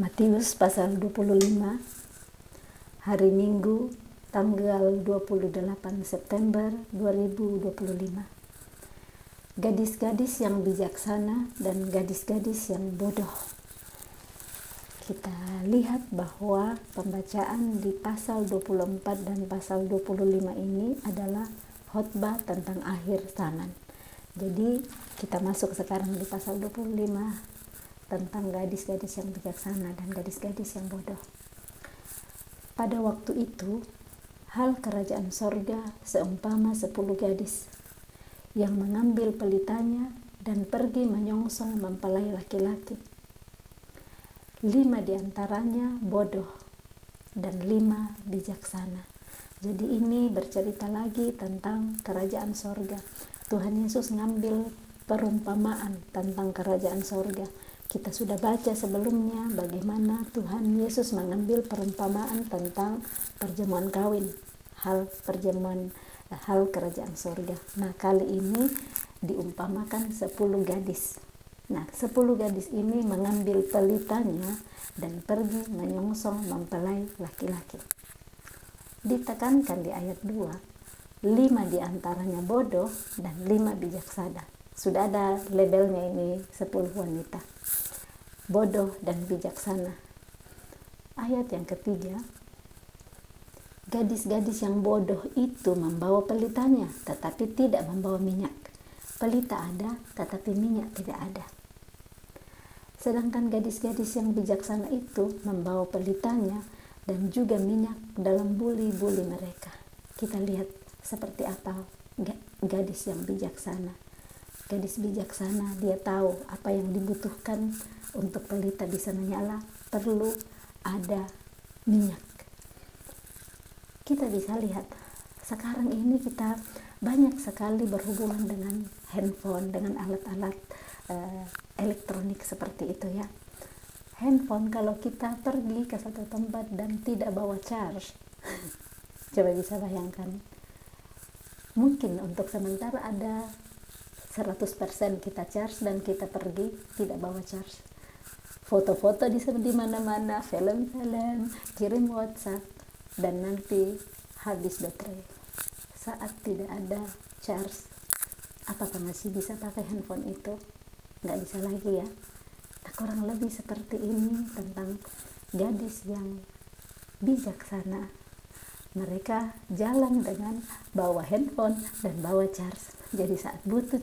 Matius pasal 25, hari Minggu, tanggal 28 September 2025. Gadis-gadis yang bijaksana dan gadis-gadis yang bodoh. Kita lihat bahwa pembacaan di pasal 24 dan pasal 25 ini adalah khotbah tentang akhir zaman. Jadi kita masuk sekarang di pasal 25 tentang gadis-gadis yang bijaksana dan gadis-gadis yang bodoh. Pada waktu itu, hal kerajaan sorga seumpama 10 gadis yang mengambil pelitanya dan pergi menyongsong mempelai laki-laki. 5 diantaranya bodoh dan 5 bijaksana. Jadi ini bercerita lagi tentang kerajaan sorga. Tuhan Yesus ngambil perumpamaan tentang kerajaan sorga. Kita sudah baca sebelumnya bagaimana Tuhan Yesus mengambil perumpamaan tentang perjamuan kawin, hal kerajaan sorga. Nah, kali ini diumpamakan 10 gadis. Nah, 10 gadis ini mengambil pelitanya dan pergi menyongsong mempelai laki-laki. Ditekankan di ayat 2, 5 diantaranya bodoh dan 5 bijaksana. Sudah ada labelnya ini, 10 wanita. Bodoh dan bijaksana. Ayat yang ketiga, gadis-gadis yang bodoh itu membawa pelitanya, tetapi tidak membawa minyak. Pelita ada, tetapi minyak tidak ada. Sedangkan gadis-gadis yang bijaksana itu membawa pelitanya dan juga minyak dalam buli-buli mereka. Kita lihat seperti apa gadis yang bijaksana. Gadis bijaksana, dia tahu apa yang dibutuhkan untuk pelita bisa menyala, perlu ada minyak. Kita bisa lihat sekarang ini kita banyak sekali berhubungan dengan handphone, dengan alat-alat elektronik seperti itu ya. Handphone kalau kita pergi ke satu tempat dan tidak bawa charge, coba bisa bayangkan, mungkin untuk sementara ada 100% kita charge dan kita pergi tidak bawa charge. Foto-foto di mana-mana, film-film, kirim WhatsApp, dan nanti habis baterai. Saat tidak ada charge, apakah masih bisa pakai handphone itu? Nggak bisa lagi ya. Nah, kurang lebih seperti ini tentang gadis yang bijaksana. Mereka jalan dengan bawa handphone dan bawa charge. Jadi saat butuh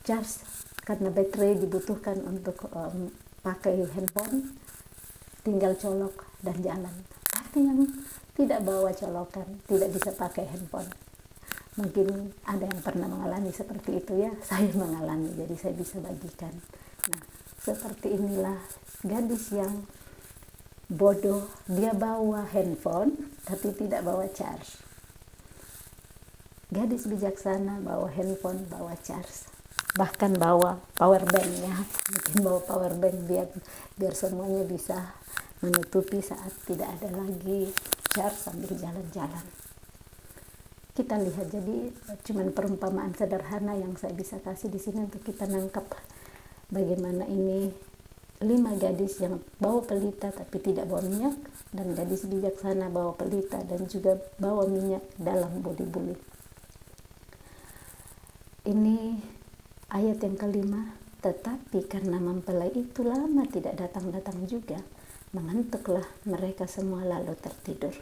charge karena baterai dibutuhkan untuk pakai handphone, tinggal colok dan jalan. Tapi yang tidak bawa colokan tidak bisa pakai handphone. Mungkin ada yang pernah mengalami seperti itu ya. Saya mengalami, jadi saya bisa bagikan. Nah, seperti inilah gadis yang bodoh, dia bawa handphone tapi tidak bawa charge. Gadis bijaksana bawa handphone, bawa charge, bahkan bawa power bank ya. Mungkin bawa power bank biar semuanya bisa menutupi saat tidak ada lagi charge sambil jalan-jalan. Kita lihat, jadi cuman perumpamaan sederhana yang saya bisa kasih di sini untuk kita nangkap bagaimana ini 5 gadis yang bawa pelita tapi tidak bawa minyak, dan gadis bijaksana bawa pelita dan juga bawa minyak dalam buli-buli. Ini ayat yang kelima, tetapi karena mempelai itu lama tidak datang-datang juga, mengantuklah mereka semua lalu tertidur.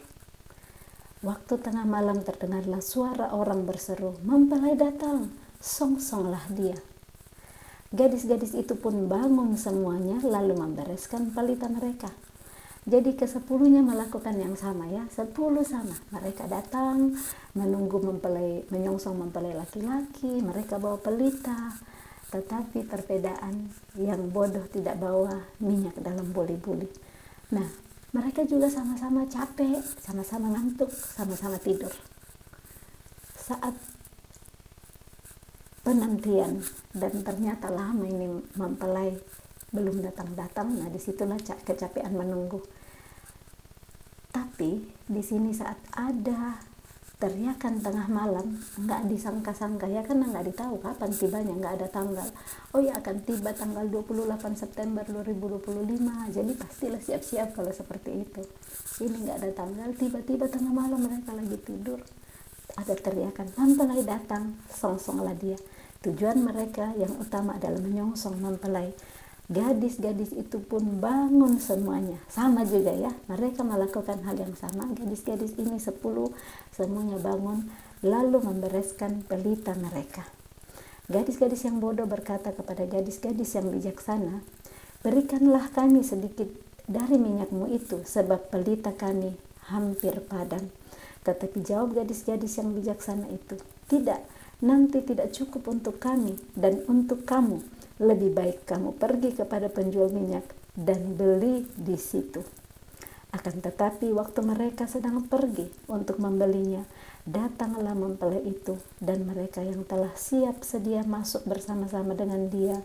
Waktu tengah malam terdengarlah suara orang berseru, "Mempelai datang, songsonglah dia." Gadis-gadis itu pun bangun semuanya lalu membereskan pelita mereka. Jadi ke-10-nya melakukan yang sama ya, 10 sama. Mereka datang menunggu menyongsong mempelai laki-laki, mereka bawa pelita. Tetapi perbedaan, yang bodoh tidak bawa minyak dalam buli-buli. Nah, mereka juga sama-sama capek, sama-sama ngantuk, sama-sama tidur. Saat penantian dan ternyata lama ini mempelai belum datang-datang, nah disitulah kecapean menunggu. Tapi di sini saat ada teriakan tengah malam, nggak disangka-sangka ya, karena nggak ditahu kapan tibanya, nggak ada tanggal. Oh ya, akan tiba tanggal 28 September 2025, jadi pastilah siap-siap kalau seperti itu. Ini nggak ada tanggal, tiba-tiba tengah malam mereka lagi tidur, ada teriakan, mempelai datang, song-songlah dia. Tujuan mereka yang utama adalah menyongsong mempelai. Gadis-gadis itu pun bangun semuanya, sama juga ya, mereka melakukan hal yang sama. Gadis-gadis ini 10 semuanya bangun, lalu membereskan pelita mereka. Gadis-gadis yang bodoh berkata kepada gadis-gadis yang bijaksana, berikanlah kami sedikit dari minyakmu itu, sebab pelita kami hampir padam. Tetapi jawab gadis-gadis yang bijaksana itu, tidak, nanti tidak cukup untuk kami dan untuk kamu. Lebih baik kamu pergi kepada penjual minyak dan beli di situ. Akan tetapi waktu mereka sedang pergi untuk membelinya, datanglah mempelai itu, dan mereka yang telah siap sedia masuk bersama-sama dengan dia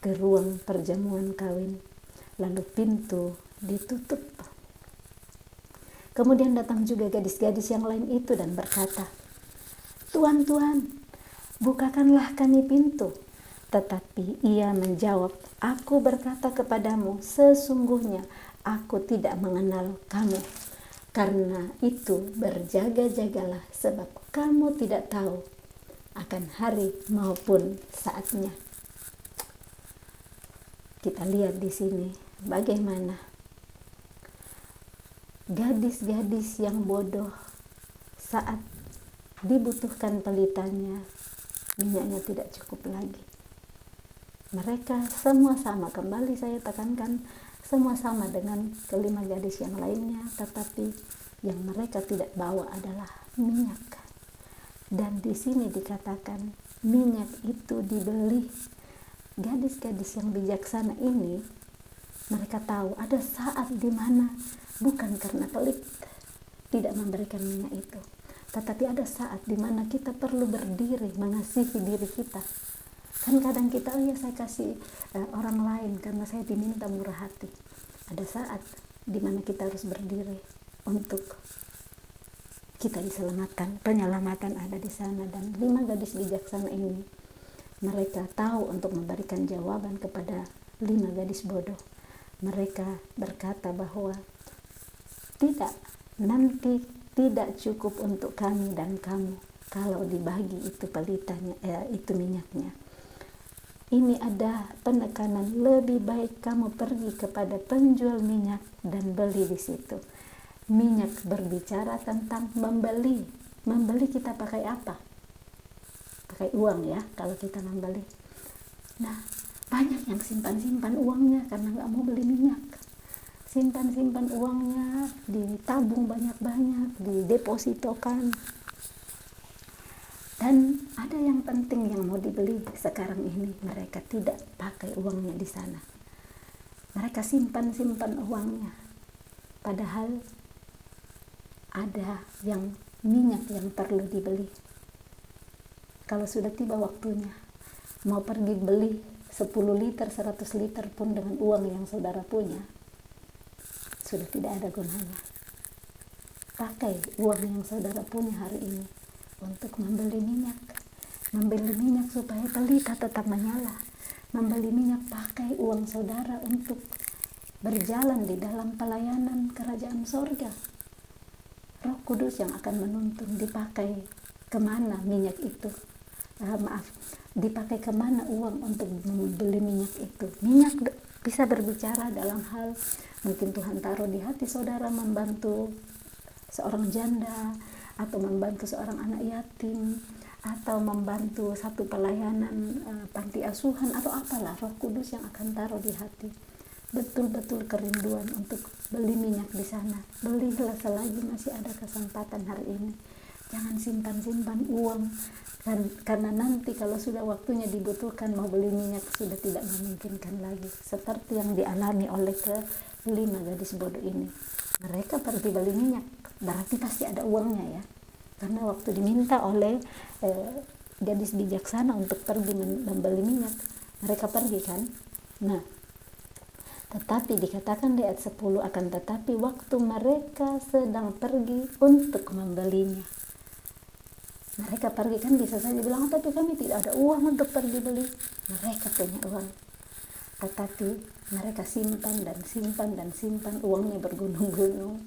ke ruang perjamuan kawin. Lalu pintu ditutup. Kemudian datang juga gadis-gadis yang lain itu dan berkata, Tuan, Tuan, bukakanlah kami pintu. Tetapi ia menjawab, aku berkata kepadamu, sesungguhnya aku tidak mengenal kamu. Karena itu berjaga-jagalah, sebab kamu tidak tahu akan hari maupun saatnya. Kita lihat di sini bagaimana gadis-gadis yang bodoh saat dibutuhkan pelitanya, minyaknya tidak cukup lagi. Mereka semua sama, kembali saya tekankan, semua sama dengan kelima gadis yang lainnya, tetapi yang mereka tidak bawa adalah minyak. Dan di sini dikatakan minyak itu dibeli. Gadis-gadis yang bijaksana ini, mereka tahu ada saat di mana bukan karena pelit tidak memberikan minyak itu, tetapi ada saat di mana kita perlu berdiri mengasihi diri kita. Kan kadang kita, oh ya saya kasih orang lain karena saya diminta murah hati. Ada saat di mana kita harus berdiri untuk kita diselamatkan. Penyelamatan ada di sana. Dan 5 gadis bijaksana ini, mereka tahu untuk memberikan jawaban kepada 5 gadis bodoh. Mereka berkata bahwa tidak, nanti tidak cukup untuk kami dan kamu kalau dibagi itu pelitanya, itu minyaknya. Ini ada penekanan, lebih baik kamu pergi kepada penjual minyak dan beli di situ. Minyak berbicara tentang membeli. Membeli kita pakai apa? Pakai uang ya, kalau kita membeli. Nah, banyak yang simpan-simpan uangnya karena nggak mau beli minyak. Simpan-simpan uangnya, ditabung banyak-banyak, didepositokan. Dan ada yang penting yang mau dibeli sekarang ini, mereka tidak pakai uangnya di sana. Mereka simpan-simpan uangnya. Padahal ada yang minyak yang perlu dibeli. Kalau sudah tiba waktunya, mau pergi beli 10 liter, 100 liter pun dengan uang yang saudara punya, sudah tidak ada gunanya. Pakai uang yang saudara punya hari ini untuk membeli minyak supaya pelita tetap menyala, membeli minyak, pakai uang saudara untuk berjalan di dalam pelayanan kerajaan sorga. Roh Kudus yang akan menuntun dipakai kemana minyak itu, dipakai kemana uang untuk membeli minyak itu. Minyak bisa berbicara dalam hal, mungkin Tuhan taruh di hati saudara membantu seorang janda, atau membantu seorang anak yatim, atau membantu satu pelayanan panti asuhan, atau apalah Roh Kudus yang akan taruh di hati. Betul-betul kerinduan untuk beli minyak di sana. Belilah selagi masih ada kesempatan hari ini. Jangan simpan-simpan uang, karena nanti kalau sudah waktunya dibutuhkan mau beli minyak sudah tidak memungkinkan lagi. Seperti yang dialami oleh kelima gadis bodoh ini. Mereka pergi beli minyak, berarti pasti ada uangnya ya, karena waktu diminta oleh gadis bijaksana untuk pergi membeli minyak, mereka pergi kan. Nah, tetapi dikatakan di ayat 10, akan tetapi waktu mereka sedang pergi untuk membelinya, Mereka pergi kan bisa saja bilang, tapi kami tidak ada uang untuk pergi beli. Mereka punya uang, tetapi mereka simpan dan simpan dan simpan, uangnya bergunung-gunung,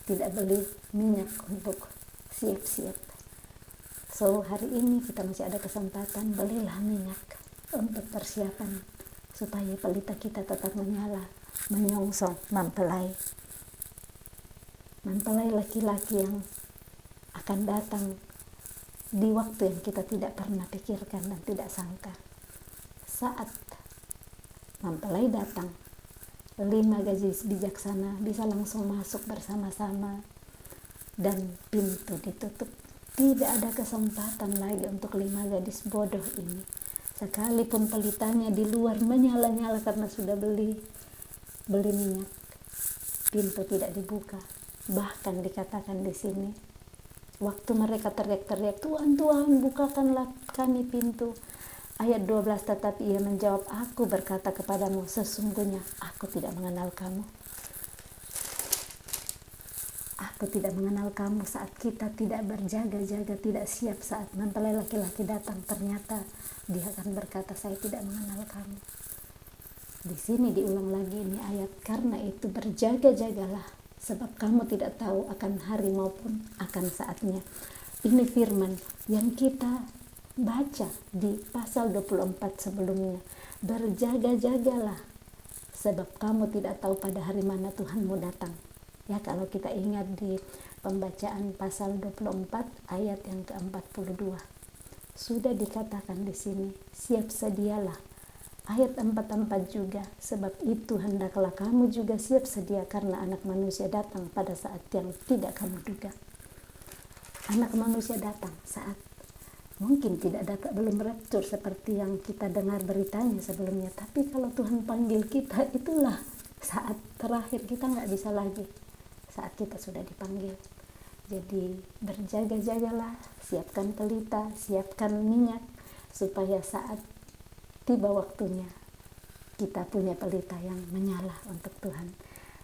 tidak beli minyak untuk siap-siap. So hari ini kita masih ada kesempatan, belilah minyak untuk persiapan supaya pelita kita tetap menyala, menyongsong, mempelai laki-laki yang akan datang di waktu yang kita tidak pernah pikirkan dan tidak sangka. Saat mempelai datang, 5 gadis bijaksana bisa langsung masuk bersama-sama dan pintu ditutup. Tidak ada kesempatan lagi untuk 5 gadis bodoh ini. Sekalipun pelitanya di luar menyala-nyala karena sudah beli minyak, pintu tidak dibuka. Bahkan dikatakan di sini, waktu mereka teriak-teriak, Tuhan, Tuhan, bukakanlah kami pintu. Ayat 12, tetapi ia menjawab, aku berkata kepadamu, sesungguhnya aku tidak mengenal kamu. Aku tidak mengenal kamu. Saat kita tidak berjaga-jaga, tidak siap saat mempelai laki-laki datang, ternyata dia akan berkata, saya tidak mengenal kamu. Di sini diulang lagi ini ayat, karena itu berjaga-jagalah, sebab kamu tidak tahu akan hari maupun akan saatnya. Ini firman yang kita baca di pasal 24 sebelumnya. Berjaga-jagalah, sebab kamu tidak tahu pada hari mana Tuhanmu datang. Ya, kalau kita ingat di pembacaan pasal 24 ayat yang ke-42. Sudah dikatakan di sini, siap sedialah. Ayat 44 juga, sebab itu hendaklah kamu juga siap sedia karena anak manusia datang pada saat yang tidak kamu duga. Anak manusia datang saat mungkin tidak datang, belum rapture seperti yang kita dengar beritanya sebelumnya. Tapi kalau Tuhan panggil kita, itulah saat terakhir, kita nggak bisa lagi saat kita sudah dipanggil. Jadi berjaga-jagalah, siapkan pelita, siapkan minyak, supaya saat tiba waktunya kita punya pelita yang menyala untuk Tuhan,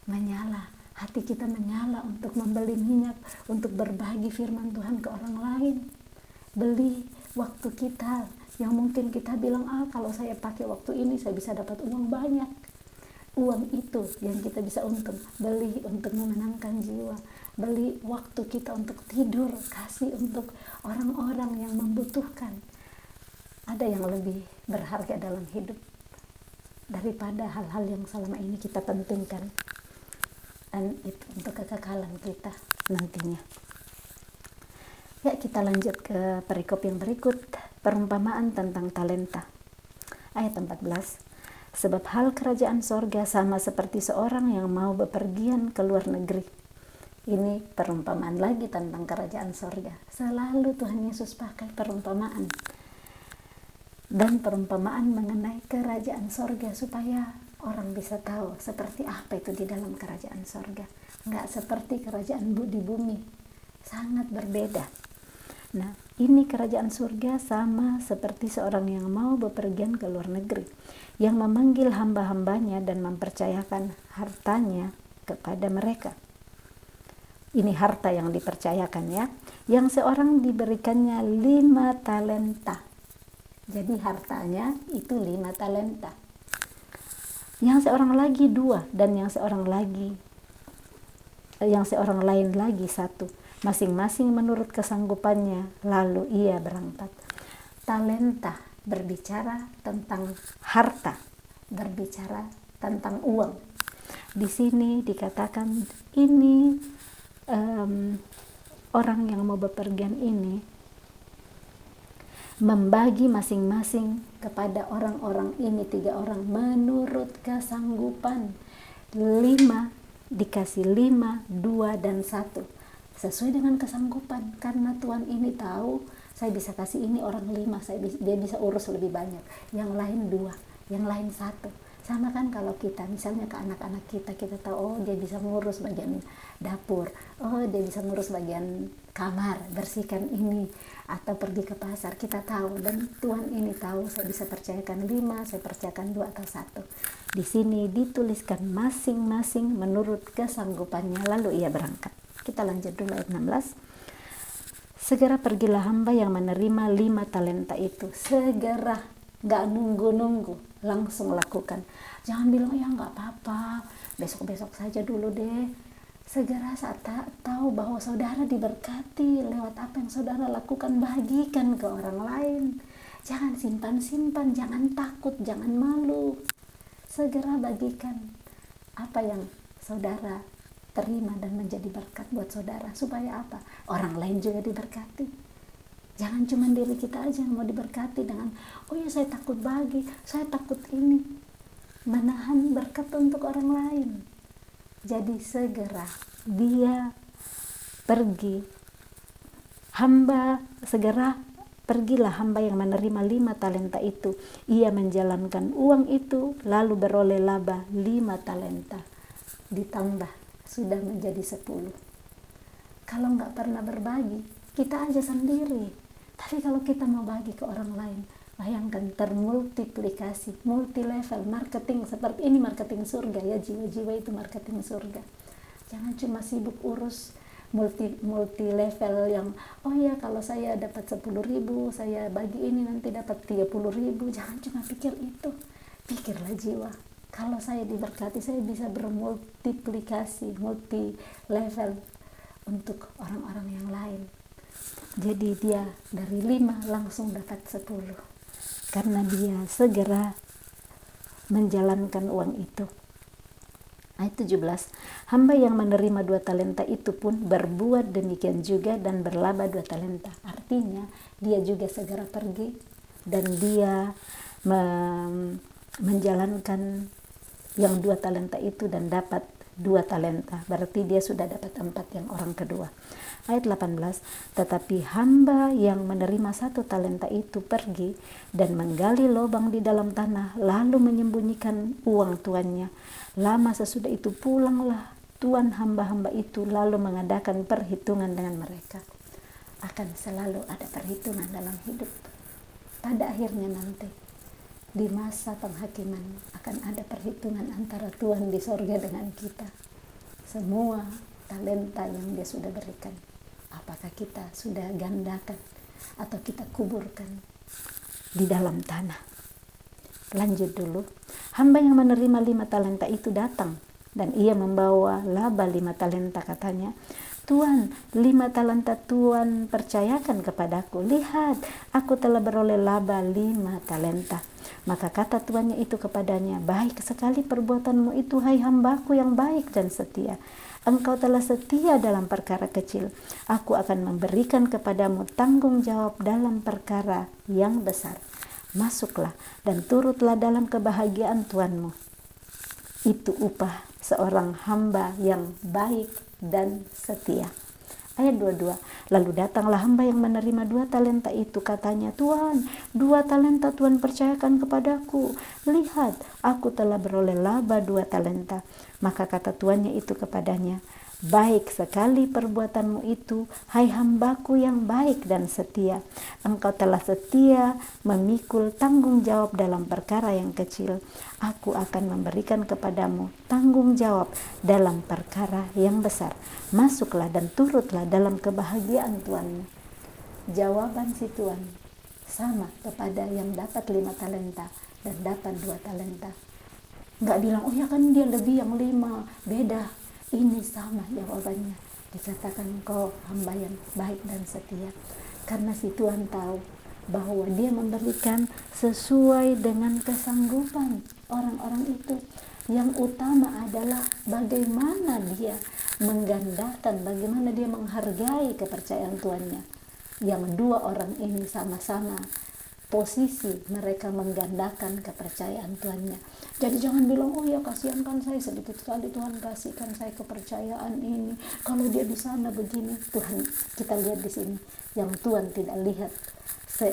menyala, hati kita menyala untuk membeli minyak, untuk berbagi firman Tuhan ke orang lain. Beli waktu kita yang mungkin kita bilang, kalau saya pakai waktu ini saya bisa dapat uang banyak. Uang itu yang kita bisa untung, beli untuk memenangkan jiwa, beli waktu kita untuk tidur, kasih untuk orang-orang yang membutuhkan. Ada yang lebih berharga dalam hidup daripada hal-hal yang selama ini kita pentingkan, dan itu untuk kekekalan kita nantinya. Ya, kita lanjut ke perikop yang berikut, perumpamaan tentang talenta. Ayat 14, sebab hal kerajaan sorga sama seperti seorang yang mau bepergian ke luar negeri. Ini perumpamaan lagi tentang kerajaan sorga. Selalu Tuhan Yesus pakai perumpamaan. Dan perumpamaan mengenai kerajaan sorga supaya orang bisa tahu seperti apa itu di dalam kerajaan sorga. Nggak seperti kerajaan di bumi, sangat berbeda. Nah, ini kerajaan surga sama seperti seorang yang mau bepergian ke luar negeri, yang memanggil hamba-hambanya dan mempercayakan hartanya kepada mereka. Ini harta yang dipercayakan ya, yang seorang diberikannya 5 talenta. Jadi hartanya itu 5 talenta. Yang seorang lagi 2, dan yang seorang lain lagi 1. Masing-masing menurut kesanggupannya, lalu ia berangkat. Talenta berbicara tentang harta, berbicara tentang uang. Di sini dikatakan ini orang yang mau bepergian ini membagi masing-masing kepada orang-orang ini, 3 orang menurut kesanggupan. 5 dikasih 5, 2 dan 1 sesuai dengan kesanggupan, karena Tuhan ini tahu saya bisa kasih ini orang 5, dia bisa urus lebih banyak, yang lain 2, yang lain 1. Sama kan kalau kita misalnya ke anak-anak kita tahu, dia bisa ngurus bagian dapur, dia bisa ngurus bagian kamar, bersihkan ini, atau pergi ke pasar, kita tahu. Dan Tuhan ini tahu, saya bisa percayakan 5, saya percayakan 2 atau 1. Di sini dituliskan masing-masing menurut kesanggupannya, lalu ia berangkat. Kita lanjut dulu ayat 16. Segera pergilah hamba yang menerima 5 talenta itu. Segera, gak nunggu-nunggu, langsung lakukan. Jangan bilang, ya gak apa-apa, besok-besok saja dulu deh. Segera saat tahu bahwa saudara diberkati lewat apa yang saudara lakukan, bagikan ke orang lain. Jangan simpan-simpan, jangan takut, jangan malu. Segera bagikan apa yang saudara terima dan menjadi berkat buat saudara. Supaya apa? Orang lain juga diberkati. Jangan cuma diri kita aja yang mau diberkati dengan, oh ya saya takut bagi, saya takut ini. Menahan berkat untuk orang lain. Jadi segera dia pergi. Pergilah hamba yang menerima 5 talenta itu. Ia menjalankan uang itu, lalu beroleh laba 5 talenta. Ditambah, sudah menjadi 10. Kalau nggak pernah berbagi, kita aja sendiri. Tapi kalau kita mau bagi ke orang lain, bayangkan termultiplikasi, multi level marketing. Seperti ini marketing surga ya, jiwa-jiwa itu marketing surga. Jangan cuma sibuk urus multi level yang, oh ya kalau saya dapat 10.000, saya bagi ini nanti dapat 30.000. Jangan cuma pikir itu, pikirlah jiwa. Kalau saya diberkati, saya bisa bermultiplikasi, multi level untuk orang-orang yang lain. Jadi dia dari 5 langsung dapat 10. Karena dia segera menjalankan uang itu. Ayat 17, hamba yang menerima 2 talenta itu pun berbuat demikian juga dan berlaba 2 talenta. Artinya dia juga segera pergi dan dia menjalankan yang 2 talenta itu dan dapat 2 talenta. Berarti dia sudah dapat 4 yang orang kedua. Ayat 18, tetapi hamba yang menerima 1 talenta itu pergi dan menggali lubang di dalam tanah, lalu menyembunyikan uang tuannya. Lama sesudah itu pulanglah tuan hamba-hamba itu, lalu mengadakan perhitungan dengan mereka. Akan selalu ada perhitungan dalam hidup. Pada akhirnya nanti, di masa penghakiman, akan ada perhitungan antara Tuhan di sorga dengan kita. Semua talenta yang dia sudah berikan, apakah kita sudah gandakan atau kita kuburkan di dalam tanah. Lanjut dulu. Hamba yang menerima 5 talenta itu datang dan ia membawa laba 5 talenta. Katanya, Tuan, 5 talenta Tuan percayakan kepadaku. Lihat, aku telah beroleh laba 5 talenta. Maka kata tuannya itu kepadanya, baik sekali perbuatanmu itu, hai hambaku yang baik dan setia. Engkau telah setia dalam perkara kecil. Aku akan memberikan kepadamu tanggung jawab dalam perkara yang besar. Masuklah dan turutlah dalam kebahagiaan Tuanmu. Itu upah seorang hamba yang baik dan setia. Ayat 22, lalu datanglah hamba yang menerima 2 talenta itu. Katanya, Tuan, 2 talenta Tuan percayakan kepadaku. Lihat, aku telah beroleh laba 2 talenta. Maka kata tuannya itu kepadanya, baik sekali perbuatanmu itu, hai hambaku yang baik dan setia. Engkau telah setia memikul tanggung jawab dalam perkara yang kecil. Aku akan memberikan kepadamu tanggung jawab dalam perkara yang besar. Masuklah dan turutlah dalam kebahagiaan Tuanmu. Jawaban si Tuan sama kepada yang dapat 5 talenta dan dapat 2 talenta. Nggak bilang, oh ya kan dia lebih yang 5, beda. Ini sama jawabannya. Dikatakan engkau hamba yang baik dan setia. Karena si Tuhan tahu bahwa dia memberikan sesuai dengan kesanggupan orang-orang itu. Yang utama adalah bagaimana dia menggandakan, bagaimana dia menghargai kepercayaan tuannya. Yang 2 orang ini sama-sama posisi mereka menggandakan kepercayaan tuannya. Jadi jangan bilang, oh ya kasihan kan saya, sedikit sekali Tuhan kasihkan saya kepercayaan ini. Kalau dia di sana begini, Tuhan kita lihat di sini. Yang Tuhan tidak lihat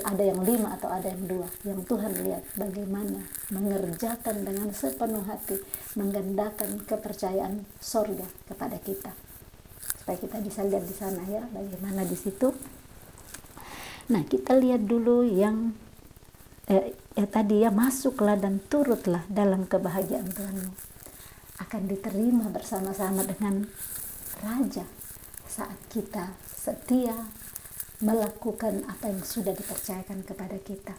ada yang 5 atau ada yang 2. Yang Tuhan lihat bagaimana mengerjakan dengan sepenuh hati, menggandakan kepercayaan sorga kepada kita. Supaya kita bisa lihat di sana ya, bagaimana di situ. Nah, kita lihat dulu yang tadi ya, masuklah dan turutlah dalam kebahagiaan Tuhanmu. Akan diterima bersama-sama dengan Raja saat kita setia melakukan apa yang sudah dipercayakan kepada kita.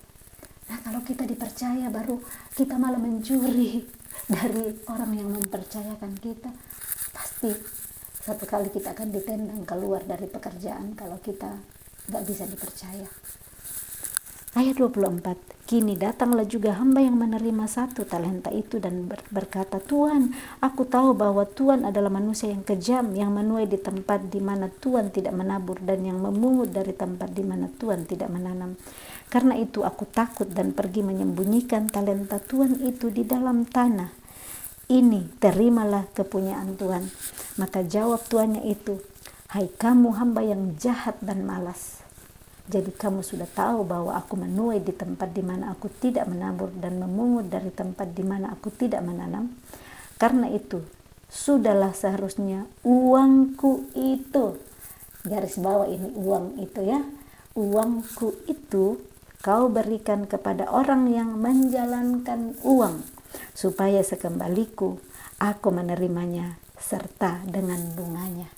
Nah, kalau kita dipercaya baru kita malah mencuri dari orang yang mempercayakan kita, pasti satu kali kita akan ditendang keluar dari pekerjaan kalau kita nggak bisa dipercaya. Ayat 24, kini datanglah juga hamba yang menerima 1 talenta itu dan berkata, Tuhan, aku tahu bahwa Tuhan adalah manusia yang kejam, yang menuai di tempat di mana Tuhan tidak menabur dan yang memungut dari tempat di mana Tuhan tidak menanam. Karena itu aku takut dan pergi menyembunyikan talenta Tuhan itu di dalam tanah. Ini terimalah kepunyaan Tuhan. Maka jawab tuannya itu, hai kamu hamba yang jahat dan malas. Jadi kamu sudah tahu bahwa aku menuai di tempat di mana aku tidak menabur dan memungut dari tempat di mana aku tidak menanam. Karena itu, sudahlah seharusnya uangku itu, garis bawah ini uang itu ya, uangku itu kau berikan kepada orang yang menjalankan uang, supaya sekembaliku aku menerimanya serta dengan bunganya.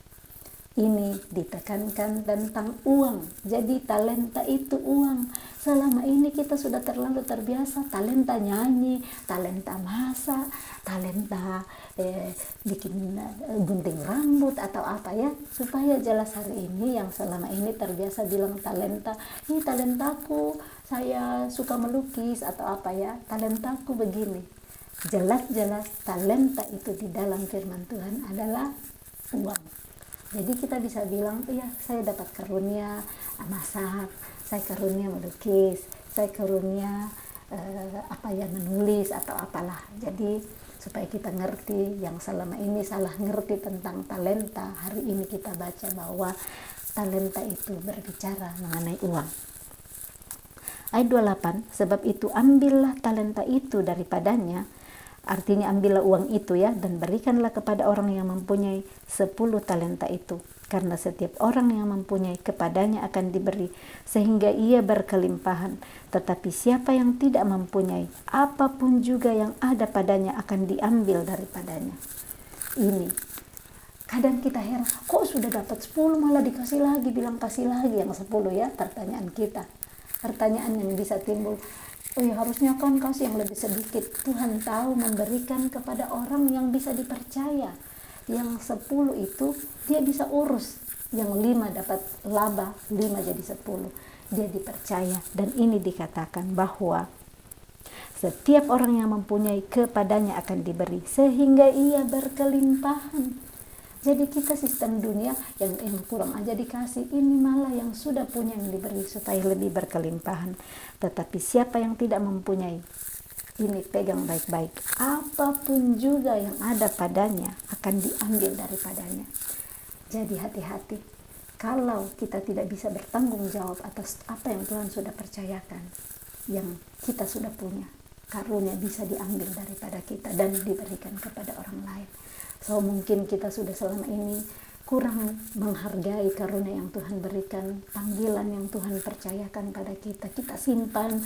Ini ditekankan tentang uang. Jadi talenta itu uang. Selama ini kita sudah terlalu terbiasa talenta nyanyi, talenta masak, talenta bikin gunting rambut atau apa ya. Supaya jelas hari ini yang selama ini terbiasa bilang talenta, ini talentaku, saya suka melukis atau apa ya, talentaku begini. Jelas-jelas talenta itu di dalam firman Tuhan adalah uang. Jadi kita bisa bilang, iya saya dapat karunia masak, saya karunia melukis, saya karunia menulis atau apalah. Jadi supaya kita ngerti yang selama ini salah ngerti tentang talenta, hari ini kita baca bahwa talenta itu berbicara mengenai uang. Ayat 28, sebab itu ambillah talenta itu daripadanya. Artinya ambillah uang itu ya, dan berikanlah kepada orang yang mempunyai 10 talenta itu. Karena setiap orang yang mempunyai kepadanya akan diberi, sehingga ia berkelimpahan. Tetapi siapa yang tidak mempunyai, apapun juga yang ada padanya akan diambil daripadanya. Ini, kadang kita heran, kok sudah dapat 10 malah dikasih lagi, bilang kasih lagi yang 10 ya, pertanyaan kita. Pertanyaan yang bisa timbul, oh ya harusnya kan kasih yang lebih sedikit. Tuhan tahu memberikan kepada orang yang bisa dipercaya. Yang 10 itu dia bisa urus. Yang 5 dapat laba, 5 jadi 10. Dia dipercaya. Dan ini dikatakan bahwa setiap orang yang mempunyai kepadanya akan diberi, sehingga ia berkelimpahan. Jadi kita sistem dunia yang kurang aja dikasih, ini malah yang sudah punya yang diberi supaya lebih berkelimpahan. Tetapi siapa yang tidak mempunyai, ini pegang baik-baik, apapun juga yang ada padanya akan diambil daripadanya. Jadi hati-hati kalau kita tidak bisa bertanggung jawab atas apa yang Tuhan sudah percayakan, yang kita sudah punya, karunia bisa diambil daripada kita dan diberikan kepada orang lain. So mungkin kita sudah selama ini kurang menghargai karunia yang Tuhan berikan, panggilan yang Tuhan percayakan pada kita. Kita simpan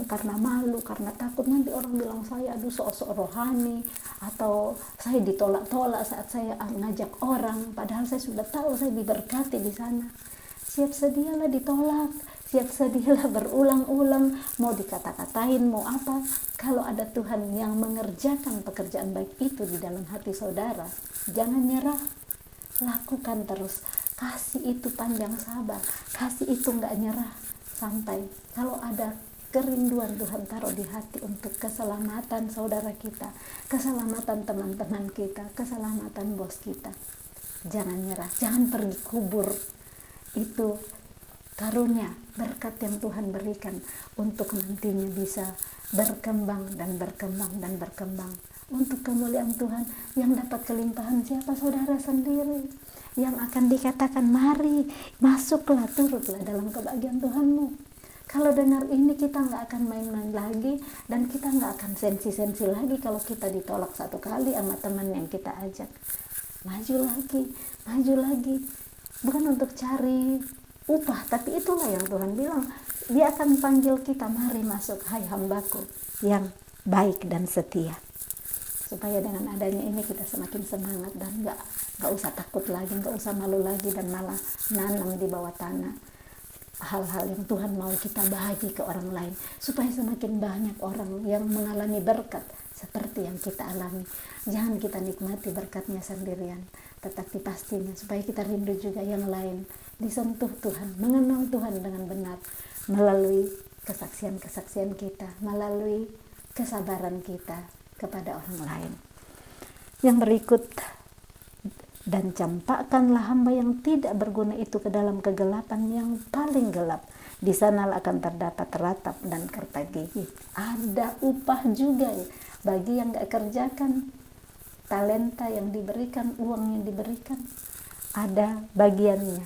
karena malu, karena takut nanti orang bilang saya aduh sok-sok rohani, atau saya ditolak-tolak saat saya ngajak orang, padahal saya sudah tahu saya diberkati di sana. Siap sedialah ditolak, siap sedialah berulang-ulang, mau dikata-katain, mau apa. Kalau ada Tuhan yang mengerjakan pekerjaan baik itu di dalam hati saudara, jangan nyerah, lakukan terus, kasih itu panjang sabar, kasih itu nggak nyerah, sampai kalau ada kerinduan Tuhan taruh di hati untuk keselamatan saudara kita, keselamatan teman-teman kita, keselamatan bos kita, jangan nyerah, jangan pergi kubur itu karunia, berkat yang Tuhan berikan untuk nantinya bisa berkembang dan berkembang dan berkembang untuk kemuliaan Tuhan. Yang dapat kelimpahan siapa? Saudara sendiri yang akan dikatakan mari masuklah, turutlah dalam kebahagiaan Tuhanmu. Kalau dengar ini kita nggak akan main-main lagi, dan kita nggak akan sensi-sensi lagi kalau kita ditolak satu kali sama teman yang kita ajak. Maju lagi, bukan untuk cari upah, tapi itulah yang Tuhan bilang, dia akan panggil kita, mari masuk hai hambaku yang baik dan setia. Supaya dengan adanya ini kita semakin semangat dan nggak usah takut lagi, nggak usah malu lagi, dan malah nanam di bawah tanah. hal-hal yang Tuhan mau kita bahagi ke orang lain, supaya semakin banyak orang yang mengalami berkat seperti yang kita alami. Jangan kita nikmati berkatnya sendirian, tetapi pastinya supaya kita rindu juga yang lain disentuh Tuhan, mengenal Tuhan dengan benar melalui kesaksian-kesaksian kita, melalui kesabaran kita kepada orang lain. Yang berikut, dan campakkanlah hamba yang tidak berguna itu ke dalam kegelapan yang paling gelap. Di sana akan terdapat ratap dan kerta gigi. Ada upah juga ya bagi yang gak kerjakan. Talenta yang diberikan, uang yang diberikan, ada bagiannya.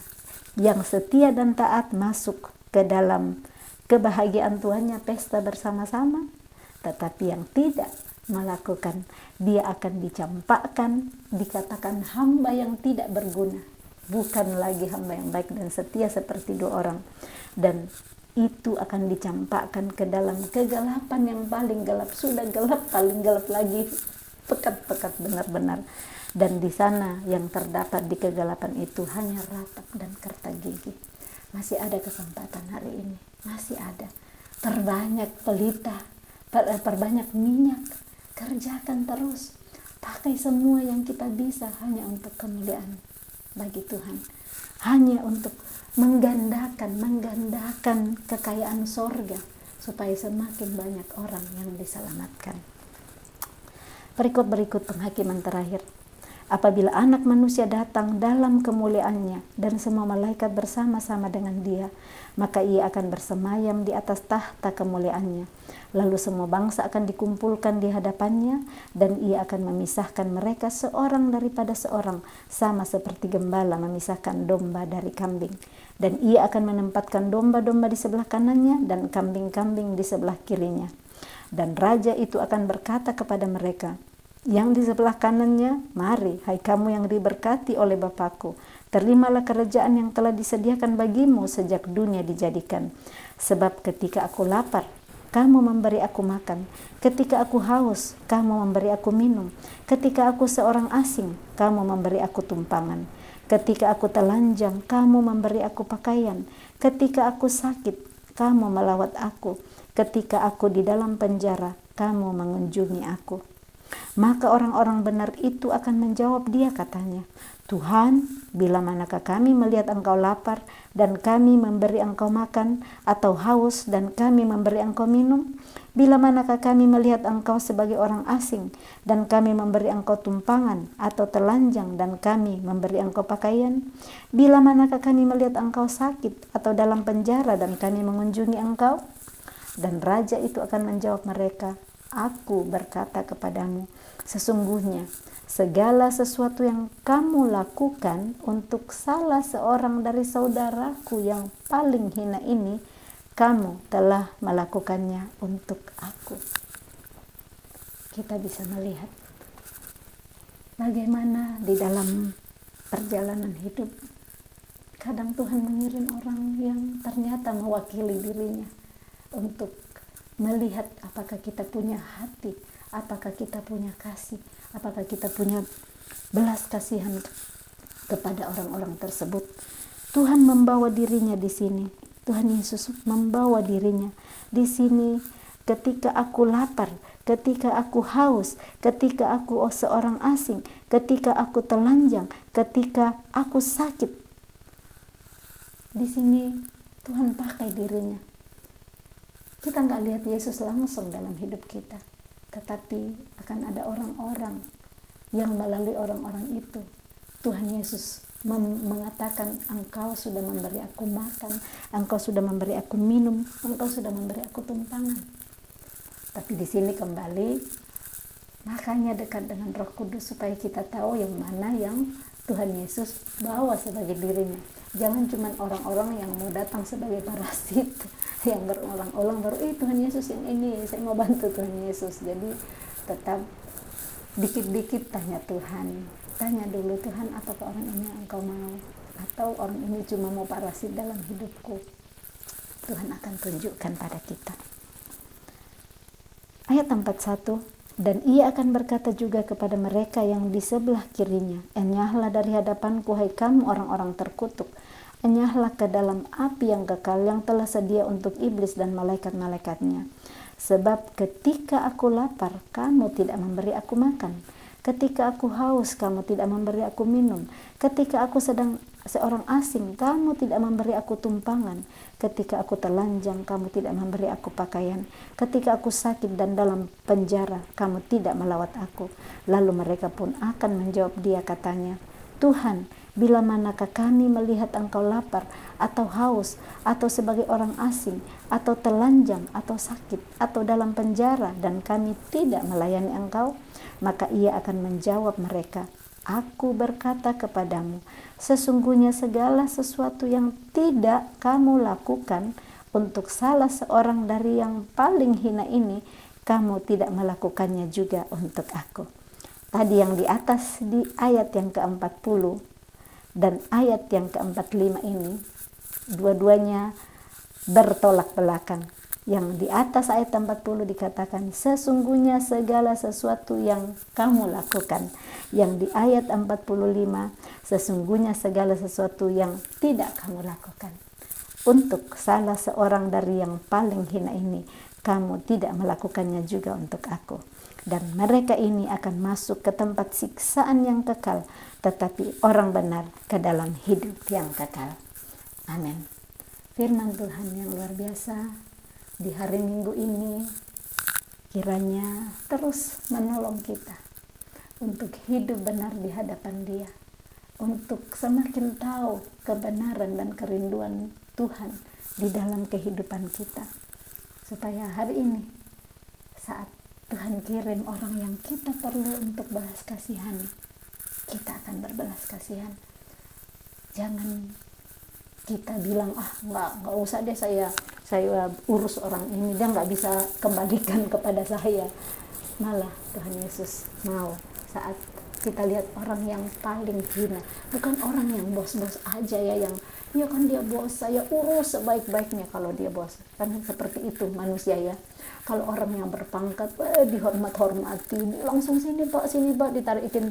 Yang setia dan taat masuk ke dalam kebahagiaan tuannya, pesta bersama-sama. Tetapi yang tidak melakukan, dia akan dicampakkan, dikatakan hamba yang tidak berguna, bukan lagi hamba yang baik dan setia seperti dua orang. Dan itu akan dicampakkan ke dalam kegelapan yang paling gelap. Sudah gelap, paling gelap lagi, pekat-pekat benar-benar. Dan di sana yang terdapat di kegelapan itu hanya ratap dan kerta gigi. Masih ada kesempatan hari ini, masih ada. Perbanyak pelita, perbanyak minyak, kerjakan terus, pakai semua yang kita bisa hanya untuk kemuliaan bagi Tuhan, hanya untuk menggandakan kekayaan sorga, supaya semakin banyak orang yang diselamatkan. Berikut penghakiman terakhir. Apabila anak manusia datang dalam kemuliaannya dan semua malaikat bersama-sama dengan dia, maka ia akan bersemayam di atas tahta kemuliaannya. Lalu semua bangsa akan dikumpulkan di hadapannya, dan ia akan memisahkan mereka seorang daripada seorang, sama seperti gembala memisahkan domba dari kambing. Dan ia akan menempatkan domba-domba di sebelah kanannya dan kambing-kambing di sebelah kirinya. Dan raja itu akan berkata kepada mereka yang di sebelah kanannya, mari, hai kamu yang diberkati oleh Bapakku, terimalah kerajaan yang telah disediakan bagimu sejak dunia dijadikan. Sebab ketika aku lapar, kamu memberi aku makan. Ketika aku haus, kamu memberi aku minum. Ketika aku seorang asing, kamu memberi aku tumpangan. Ketika aku telanjang, kamu memberi aku pakaian. Ketika aku sakit, kamu melawat aku. Ketika aku di dalam penjara, kamu mengunjungi aku. Maka orang-orang benar itu akan menjawab dia, katanya, Tuhan, bila manakah kami melihat engkau lapar dan kami memberi engkau makan, atau haus dan kami memberi engkau minum? Bila manakah kami melihat engkau sebagai orang asing dan kami memberi engkau tumpangan, atau telanjang dan kami memberi engkau pakaian? Bila manakah kami melihat engkau sakit atau dalam penjara dan kami mengunjungi engkau? Dan raja itu akan menjawab mereka, Aku berkata kepadamu, sesungguhnya segala sesuatu yang kamu lakukan untuk salah seorang dari saudaraku yang paling hina ini, kamu telah melakukannya untuk aku. Kita bisa melihat bagaimana di dalam perjalanan hidup kadang Tuhan mengirim orang yang ternyata mewakili dirinya untuk melihat apakah kita punya hati, apakah kita punya kasih, apakah kita punya belas kasihan kepada orang-orang tersebut. Tuhan membawa dirinya di sini. Tuhan Yesus membawa dirinya di sini ketika aku lapar, ketika aku haus, ketika aku seorang asing, ketika aku telanjang, ketika aku sakit. Di sini Tuhan pakai dirinya. Kita nggak lihat Yesus langsung dalam hidup kita, tetapi akan ada orang-orang yang melalui orang-orang itu Tuhan Yesus mengatakan, engkau sudah memberi aku makan, engkau sudah memberi aku minum, engkau sudah memberi aku tumpangan. Tapi di sini kembali, makanya dekat dengan Roh Kudus supaya kita tahu yang mana yang Tuhan Yesus bawa sebagai dirinya. Jangan cuma orang-orang yang mau datang sebagai parasit, yang berulang-ulang baru, Tuhan Yesus yang ini, saya mau bantu Tuhan Yesus. Jadi tetap dikit-dikit tanya Tuhan, tanya dulu, Tuhan, apakah orang ini yang engkau mau, atau orang ini cuma mau parasit dalam hidupku. Tuhan akan tunjukkan pada kita. Ayat 41, dan ia akan berkata juga kepada mereka yang di sebelah kirinya, enyahlah dari hadapanku, hai kamu orang-orang terkutuk, enyahlah ke dalam api yang kekal yang telah sedia untuk iblis dan malaikat-malaikatnya. Sebab ketika aku lapar, kamu tidak memberi aku makan. Ketika aku haus, kamu tidak memberi aku minum. Ketika aku sedang seorang asing, kamu tidak memberi aku tumpangan. Ketika aku telanjang, kamu tidak memberi aku pakaian. Ketika aku sakit dan dalam penjara, kamu tidak melawat aku. Lalu mereka pun akan menjawab dia, katanya, Tuhan, bila manakah kami melihat engkau lapar atau haus atau sebagai orang asing atau telanjang atau sakit atau dalam penjara dan kami tidak melayani engkau? Maka ia akan menjawab mereka, Aku berkata kepadamu, sesungguhnya segala sesuatu yang tidak kamu lakukan untuk salah seorang dari yang paling hina ini, kamu tidak melakukannya juga untuk aku. Tadi yang di atas di ayat yang ke-40 dan ayat yang ke-45 ini, dua-duanya bertolak belakang. Yang di atas ayat 40 dikatakan, sesungguhnya segala sesuatu yang kamu lakukan. Yang di ayat 45, sesungguhnya segala sesuatu yang tidak kamu lakukan. Untuk salah seorang dari yang paling hina ini, kamu tidak melakukannya juga untuk aku. Dan mereka ini akan masuk ke tempat siksaan yang kekal, tetapi orang benar ke dalam hidup yang kekal. Amin. Firman Tuhan yang luar biasa di hari Minggu ini kiranya terus menolong kita untuk hidup benar di hadapan Dia, untuk semakin tahu kebenaran dan kerinduan Tuhan di dalam kehidupan kita, supaya hari ini saat Tuhan kirim orang yang kita perlu untuk belas kasihani, kita akan berbelas kasihan. Jangan kita bilang, nggak usah deh saya urus orang ini, dia nggak bisa kembalikan kepada saya. Malah Tuhan Yesus mau saat kita lihat orang yang paling hina, bukan orang yang bos-bos aja ya, yang ya kan dia bos, saya urus sebaik-baiknya. Kalau dia bos kan seperti itu manusia ya. Kalau orang yang berpangkat dihormati, langsung sini pak, ditarikin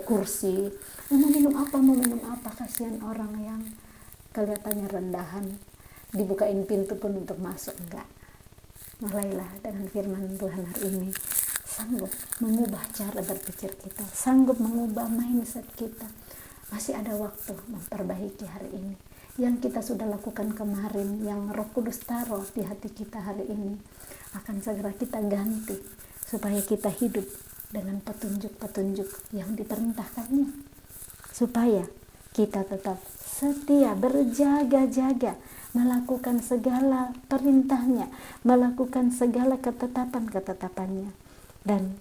kursi, mau minum apa, kasihan orang yang kelihatannya rendahan, dibukain pintu pun untuk masuk, enggak. Mulailah dengan firman Tuhan hari ini, sanggup mengubah cara berpikir kita, sanggup mengubah mindset kita. Masih ada waktu memperbaiki hari ini. Yang kita sudah lakukan kemarin, yang Roh Kudus taruh di hati kita hari ini, akan segera kita ganti, supaya kita hidup dengan petunjuk-petunjuk yang diperintahkannya, supaya kita tetap setia, berjaga-jaga, melakukan segala perintahnya, melakukan segala ketetapan-ketetapannya. Dan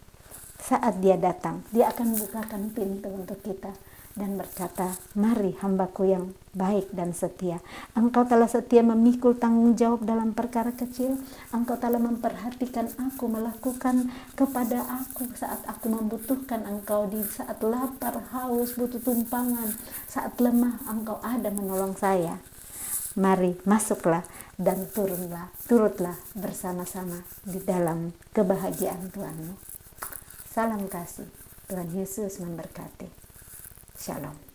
saat Dia datang, Dia akan bukakan pintu untuk kita dan berkata, mari hambaku yang baik dan setia. Engkau telah setia memikul tanggung jawab dalam perkara kecil. Engkau telah memperhatikan aku, melakukan kepada aku saat aku membutuhkan engkau, di saat lapar, haus, butuh tumpangan, saat lemah, engkau ada menolong saya. Mari masuklah dan turutlah bersama-sama di dalam kebahagiaan Tuhanmu. Salam kasih, Tuhan Yesus memberkati. Shalom.